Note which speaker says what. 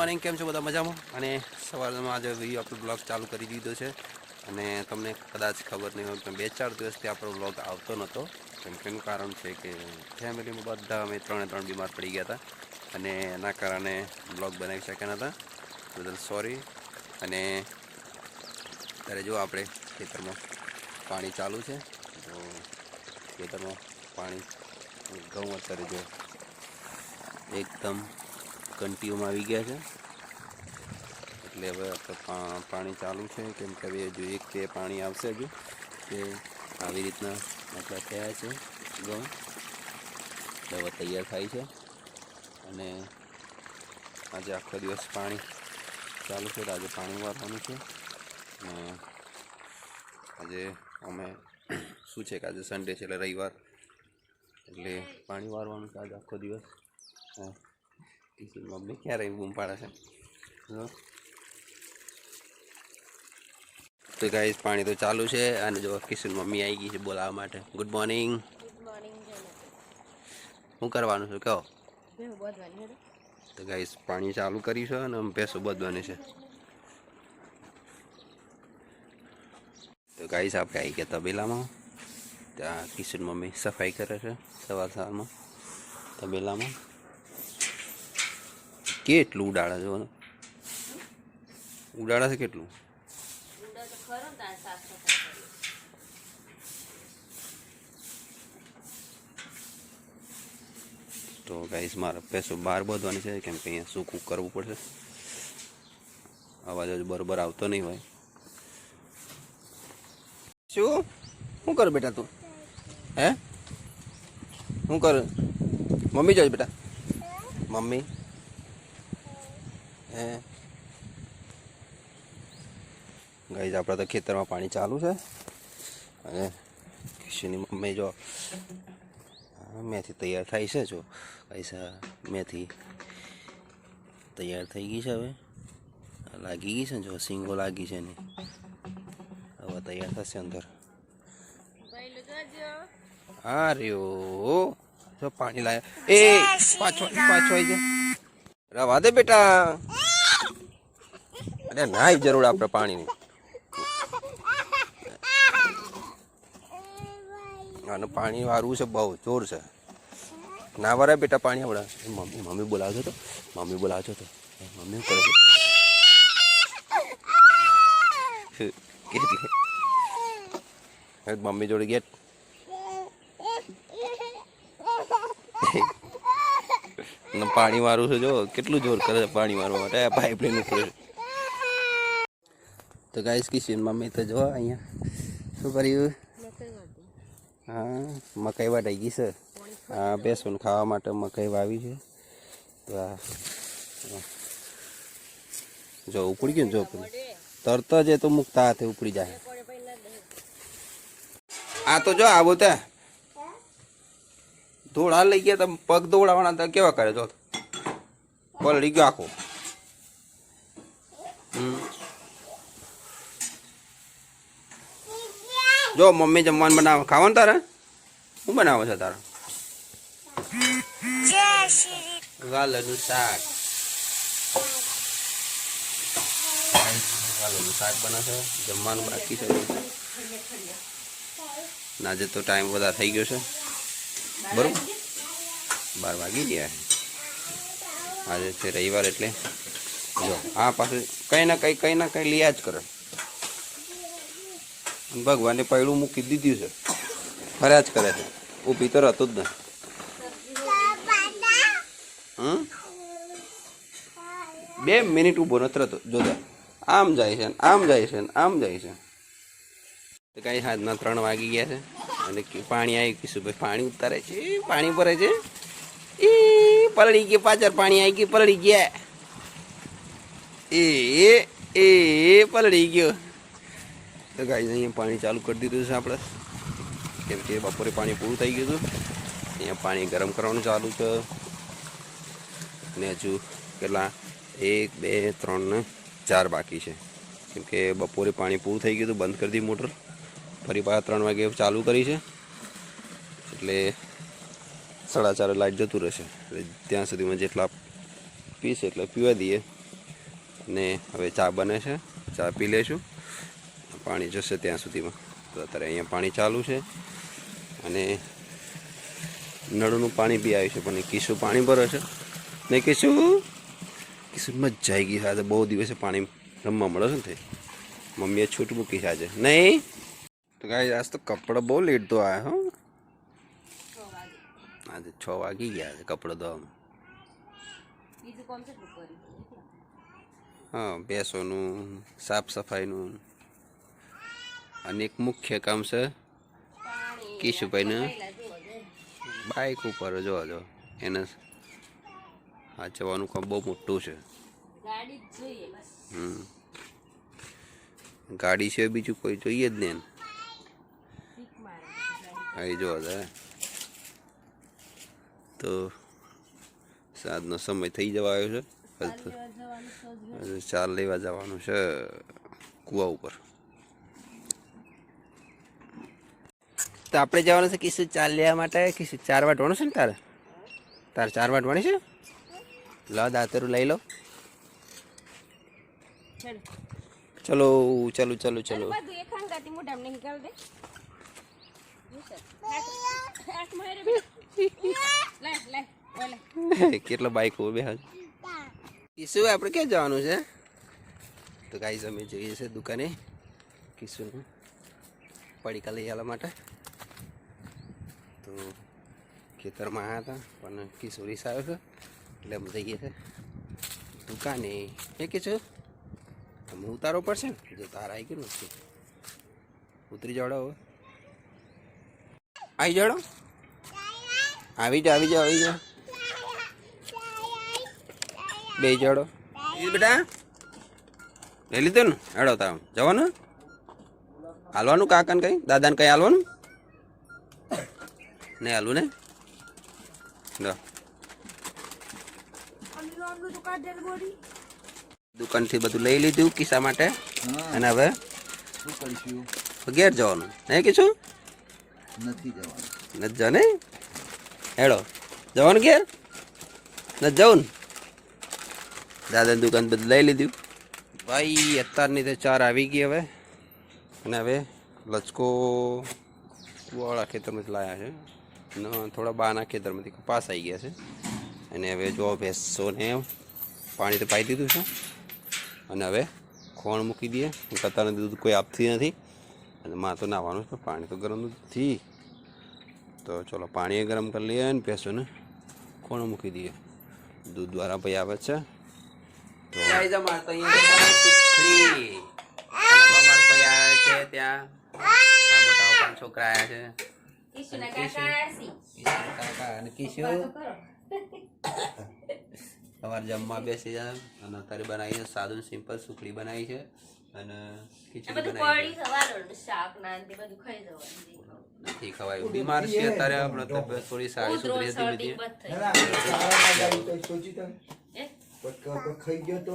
Speaker 1: Morning, કેમ છો બધા? મજામાં? અને સવારમાં આજે વિડીયો આપણો બ્લોગ ચાલુ કરી દીધો છે. અને તમને કદાચ ખબર નહીં હોય કે 2-4 દિવસથી આપણો બ્લોગ આવતો નહોતો. કેમ કે એનું કારણ છે કે ફેમિલીમાં બધા અમે 3 બીમાર પડી ગયા હતા, અને એના કારણે બ્લોગ બનાવી શક્યા નહોતા. બદલ સોરી. અને અત્યારે જો આપણે ખેતરમાં પાણી ચાલુ છે, તો ખેતરમાં પાણી ઘઉં અત્યારે જો એકદમ કન્ટિન્યુમાં આવી ગયા છે. એટલે હવે પાણી ચાલુ છે, કેમ કે હવે હજુ 1-2 પાણી આવશે હજુ, કે આવી રીતના આપણા થયા છે ઘઉં. એટલે હવે તૈયાર થાય છે. અને આજે આખો દિવસ પાણી ચાલુ છે, તો આજે પાણી વારવાનું છે. અને આજે અમે શું છે કે આજે સન્ડે છે, એટલે રવિવાર, એટલે પાણી વારવાનું છે આજે આખો દિવસ. મમ્મી ક્યારે બૂમ પાડે છે? તો ગાઈસ, પાણી તો ચાલુ છે. અને જો કિશન મમ્મી આવી ગઈ છે બોલાવવા માટે. Good morning. શું કરવાનું છે કહો? તો ગાઈસ, પાણી ચાલુ કર્યું છે અને ભેંસો બધવાની છે. તો ગાઈસ, આપણે આવી ગયા તબેલામાં. ત્યાં કિશન મમ્મી સફાઈ કરે છે સવારમાં તબેલામાં. કેટલું ઉડાડે છે, ઉડાડે છે કેટલું. તો ગાઈસ, મારે પેસો બહાર બાંધવાની છે, કેમ કે અહીંયા સૂકું કરવું પડશે. અવાજ જ બરોબર આવતો નહીં હોય. શું કર બેટા તું? હે શું કર? મમ્મી જોઈ બેટા, મમ્મી હે. ગાઈસ, આપણે તો ખેતરમાં પાણી ચાલુ છે. અને કિશનની મમ્મી જો મેથી તૈયાર થાય છે. જો ગાઈસ, મેથી તૈયાર થઈ ગઈ છે. હવે લાગી ગઈ છે ને, જો સિંગો લાગી છે એની. હવે તૈયાર થશે અંદર. હા રહ્યો જો પાણી લાયા. એ પાછો આવી જાય. રવા દે બેટા. અરે ના જરૂર આપણે પાણીની. અને પાણી વાળવું છે, બહુ જોર છે. ના વરાય બેટા પાણી આવડે. મમ્મી બોલાવજો તો, મમ્મી બોલાવજો તો. મમ્મી કરે છે કેટલી મમ્મી જોડે ગેટ. પાણી વાળું છે, જો કેટલું જોર કરે છે પાણી વાળવા માટે. પાઇપ લઈને ઉપડે છે. તો ગાઈસ, કિશન મમ્મી તો જો અહીંયા શું કર્યું. હા, મકાઈ વાટાઈ ગઈ છે. હા, બેસું ખાવા માટે મકાઈ વાવી છે. તો જો ઉપડી ગયું, જો તરત જ એ તો મુકતા હાથે ઉપડી જાય. આ તો જો આવો ત્યાં ધોળા લઈ ગયા, તમે પગ દોડાવવાના તો કેવા કરે? જો પલળી ગયો આખો. જો મમ્મી જમવાનું બનાવે, ખાવાનું તારે શું બનાવે છે તારે? વાલનું શાક. વાલનું શાક બને છે, જમવાનું બાકી છે. આજે તો ટાઈમ વધારે થઈ ગયો છે, બરોબર 12 વાગી ગયા. આજે છે રવિવાર, એટલે જો આ પાછું કંઈ ના કંઈ લિયા જ કરે. ભગવાને પૈડું મૂકી દીધું છે, ફર્યા જ કરે છે. ઊભી તો રહેતું જ નહીં. 2 મિનિટ ઊભો નથી રહેતો. જોતા આમ જાય છે, આમ જાય છે, આમ જાય છે. તો કઈ હાથના 3 વાગી ગયા છે. અને પાણી આવી ગયું ભાઈ, પાણી ઉતારે છે, પાણી ભરે છે. એ પલળી ગઈ પાછળ, પાણી આવી ગયું, પલળી ગયા. એ પલળી ગયો. તો ગાઈસ, અહીંયા પાણી ચાલુ કરી દીધું છે આપણે, કેમ કે બપોરે પાણી પૂરું થઈ ગયું હતું. અહીંયા પાણી ગરમ કરવાનું ચાલુ છે. અને હજુ કેટલા 1, 2, 3 ને 4 બાકી છે, કેમ કે બપોરે પાણી પૂરું થઈ ગયું હતું. બંધ કરી દીધી મોટર, ફરી પાછા 3 વાગે ચાલુ કરી છે. એટલે 4:30 લાઇટ જતું રહેશે. એટલે ત્યાં સુધીમાં જેટલા પીશે એટલે પીવા દઈએ. ને હવે ચા બને છે, ચા પી લઈશું, પાણી જશે ત્યાં સુધીમાં. તો અત્યારે અહીંયા પાણી ચાલુ છે અને નળનું પાણી બી આવ્યું છે, પણ કિશુ પાણી ભરે છે ને. કિશુ મજા આવી ગઈ આજે, બહુ દિવસે પાણી રમવા મળે છે ને. મમ્મીએ છૂટ મૂકી છે આજે નહીં. તો ગાઈસ આજ તો કપડાં બહુ લેટ તો આવ્યા હો. આજે 6 વાગી ગયા છે કપડાં ધોવામાં. હા, બેસોનું, સાફ સફાઈનું, અને એક મુખ્ય કામ છે કિશુભાઈને બાઇક ઉપર જો એને હાચવાનું કામ બહુ મોટું છે. ગાડી છે બીજું કોઈ જોઈએ જ નહીં. હા જો તો સાંજનો સમય થઈ જવા આવ્યો છે. ચાર લેવા જવાનું છે કૂવા ઉપર. તો આપણે જવાનું છે કિશુ ચાર લેવા માટે. કિશુ 4 વાટવાનું છે ને તારે? તારે 4 વાટવાની છે? લો દાતરું લઈ લો. ચલો ચલો ચલો ચલો. કેટલો બાઈક બે કિશુ આપણે ક્યાં જવાનું છે? તો ગાઈસ અમે જઈએ છીએ દુકાને કિશુને પડીકા લઈ આવવા માટે. તો ખેતરમાં આવ્યા હતા પણ કિશુ રીસ આવ્યો છે એટલે અમે જઈએ છીએ દુકાને. એ કિશુ તમે ઉતારવો પડશે ને, જો તાર આવી ગયું નથી. ઉતરી જાડો હવે, આવી જાડો, આવી જાઓ આવી જાઓ આવી જાઓ. બે જાડો બેટા લઈ લીધું ને. હેડો તા જવાનું હાલવાનું કાકાને કઈ દાદાને કઈ હાલવાનું નહીં હાલું ને. દુકાનથી બધું લઈ લીધું કિસ્સા માટે અને હવે ઘેર જવાનું. નહીં કીધું નથી જવા ને. હેડો જવાનું ઘેર નથી જવું ને. દાદાની દુકાન બધું લઈ લીધું ભાઈ. અત્યારની તો 4 આવી ગઈ હવે. અને હવે લચકો કુવાવાળા ખેતરમાંથી લાવ્યા છે ને થોડા બાના ખેતરમાંથી કપાસ આવી ગયા છે. અને હવે જો ભેંસોને પાણી તો પાઈ દીધું છે અને હવે ખોણ મૂકી દઈએ. કતારને દૂધ કોઈ આપતી નથી અને માં તો નાહવાનું છે, પાણી તો ગરમ નથી. તો ચલો પાણી ગરમ કરી લઈએ અને ભેંસોને ખોણ મૂકી દઈએ. દૂધ દ્વારા ભાઈ આવે છે. તો અમારે તો અહીંયા ત્યાં મોટા છોકરા આવ્યા છે. સવાર જમવા બેસી જાય અને અત્યારે બનાવી છે સાદું સિમ્પલ સુખડી બનાવી છે અને ખીચડી બનાવી નથી ખવાયું. બીમાર છે અત્યારે, આપણે તબિયત થોડી સારી સુધરી હતી.
Speaker 2: ખાઈ ગયો તો